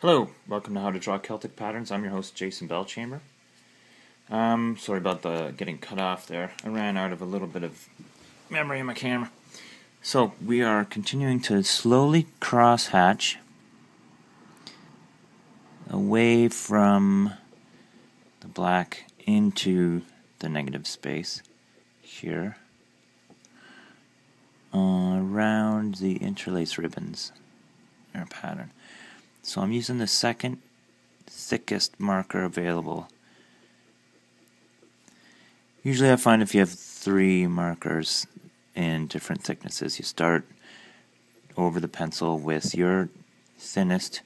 Hello, welcome to How to Draw Celtic Patterns. I'm your host, Jason Belchamber. Sorry about the getting cut off there. I ran out of a little bit of memory in my camera. So we are continuing to slowly cross-hatch away from the black into the negative space here around the interlace ribbons in our pattern. So I'm using the second thickest marker available. Usually I find if you have 3 markers in different thicknesses, you start over the pencil with your thinnest,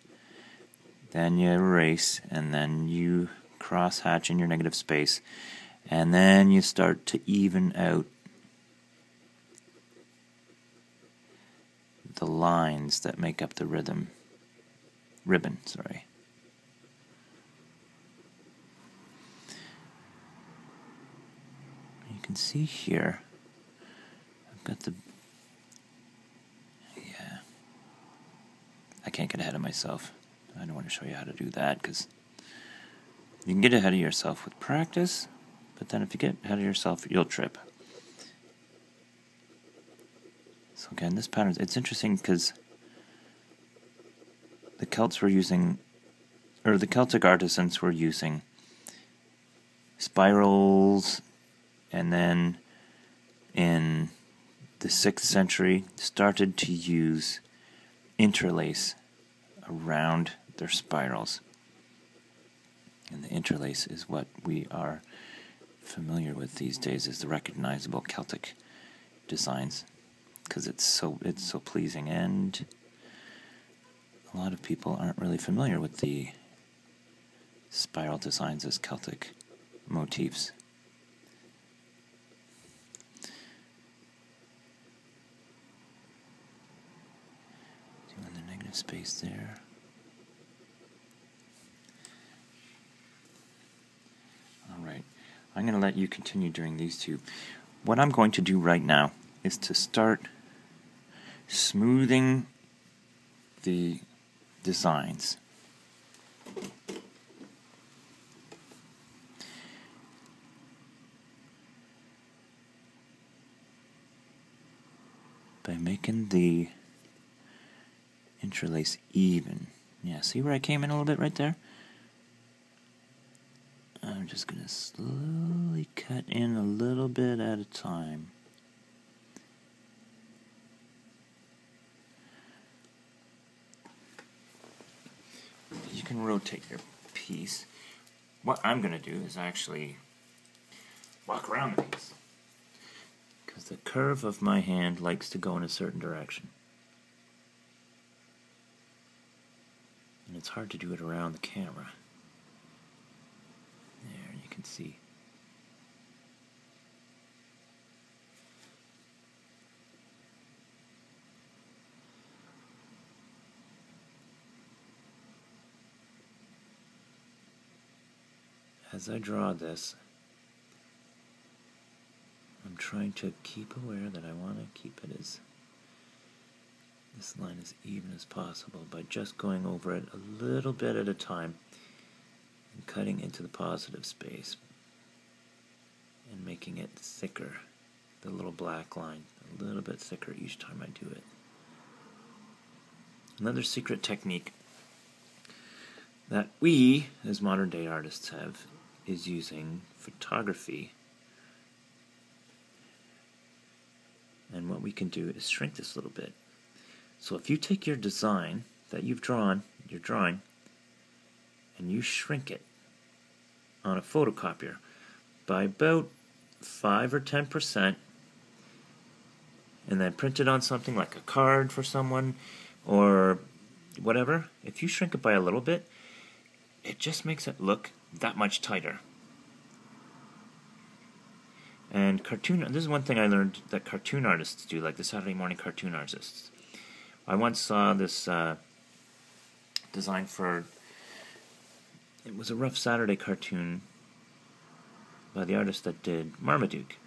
then you erase, and then you cross hatch in your negative space, and then you start to even out the lines that make up the ribbon. You can see here, I've got I can't get ahead of myself. I don't want to show you how to do that because you can get ahead of yourself with practice, but then if you get ahead of yourself, you'll trip. So again, this pattern, it's interesting because the Celtic artisans were using spirals, and then in the 6th century started to use interlace around their spirals. And the interlace is what we are familiar with these days as the recognizable Celtic designs, because it's so pleasing, and a lot of people aren't really familiar with the spiral designs as Celtic motifs. Doing the negative space there. Alright, I'm going to let you continue doing these two. What I'm going to do right now is to start smoothing the designs. By making the interlace even. Yeah, see where I came in a little bit right there? I'm just going to slowly cut in a little bit at a time. You can rotate your piece. What I'm going to do is actually walk around the piece, because the curve of my hand likes to go in a certain direction. And it's hard to do it around the camera. There, you can see. As I draw this, I'm trying to keep aware that I want to keep it as this line as even as possible by just going over it a little bit at a time and cutting into the positive space and making it thicker, the little black line, a little bit thicker each time I do it. Another secret technique that we as modern day artists have is using photography. And what we can do is shrink this a little bit. So if you take your design that you've drawn, your drawing, and you shrink it on a photocopier by about 5 or 10%, and then print it on something like a card for someone or whatever, if you shrink it by a little bit, it just makes it look that much tighter. And this is one thing I learned that cartoon artists do, like the Saturday morning cartoon artists. I once saw this design for, it was a Rough Saturday cartoon by the artist that did Marmaduke.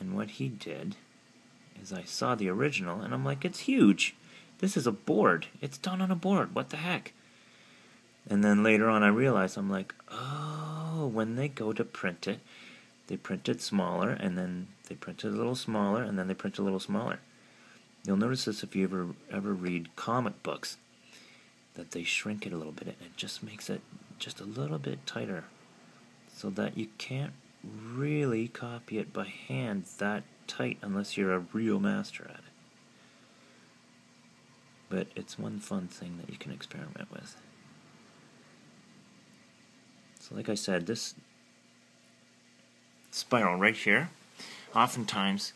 And what he did is I saw the original, and I'm like, it's huge. this is a board. It's done on a board. What the heck? And then later on I realized, I'm like, oh, when they go to print it, they print it smaller, and then they print it a little smaller, and then they print it a little smaller. You'll notice this if you ever read comic books, that they shrink it a little bit, and it just makes it just a little bit tighter, so that you can't really copy it by hand that tight unless you're a real master at it. But it's one fun thing that you can experiment with. So like I said, this spiral right here, oftentimes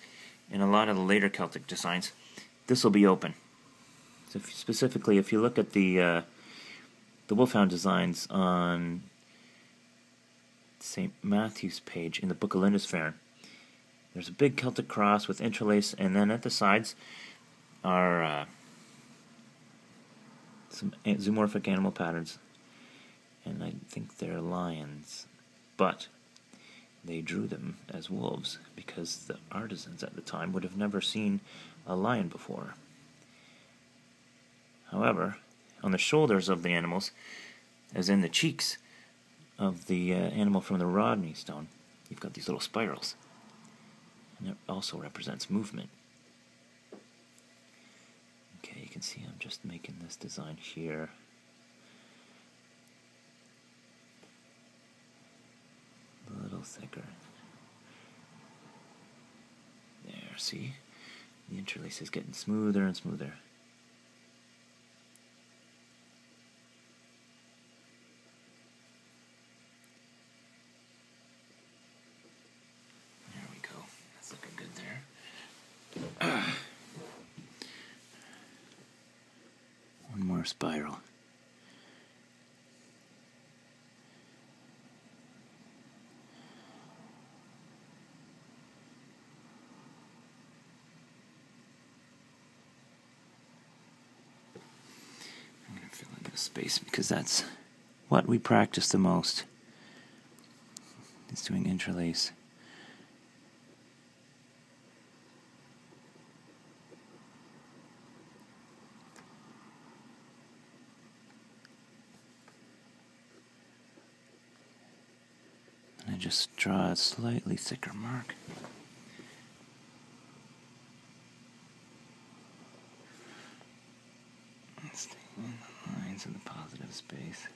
in a lot of the later Celtic designs, this will be open. So specifically, if you look at the Wolfhound designs on St. Matthew's page in the Book of Lindisfarne, there's a big Celtic cross with interlace, and then at the sides are some zoomorphic animal patterns, and I think they're lions, but they drew them as wolves because the artisans at the time would have never seen a lion before. However, on the shoulders of the animals, as in the cheeks of the animal from the Rodney stone, you've got these little spirals, and it also represents movement. Okay, you can see I'm just making this design here. A little thicker. There, see? The interlace is getting smoother and smoother. There we go. That's looking good there. One more spiral. I'm going to fill in the space because that's what we practice the most. It's doing interlace. And I just draw a slightly thicker mark. Stay in the lines in the positive space.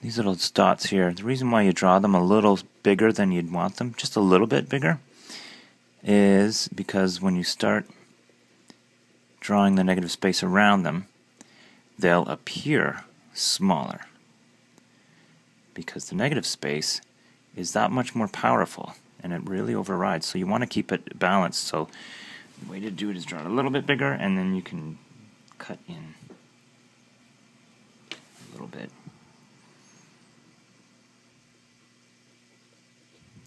These little dots here, the reason why you draw them a little bigger than you'd want them, just a little bit bigger, is because when you start drawing the negative space around them, they'll appear smaller. Because the negative space is that much more powerful, and it really overrides. So you want to keep it balanced. So the way to do it is draw it a little bit bigger, and then you can cut in a little bit.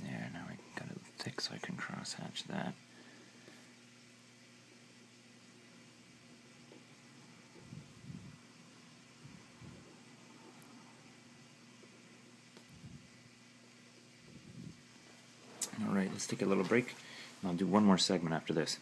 There, now I got it thick so I can cross-hatch that. Alright, let's take a little break, and I'll do one more segment after this.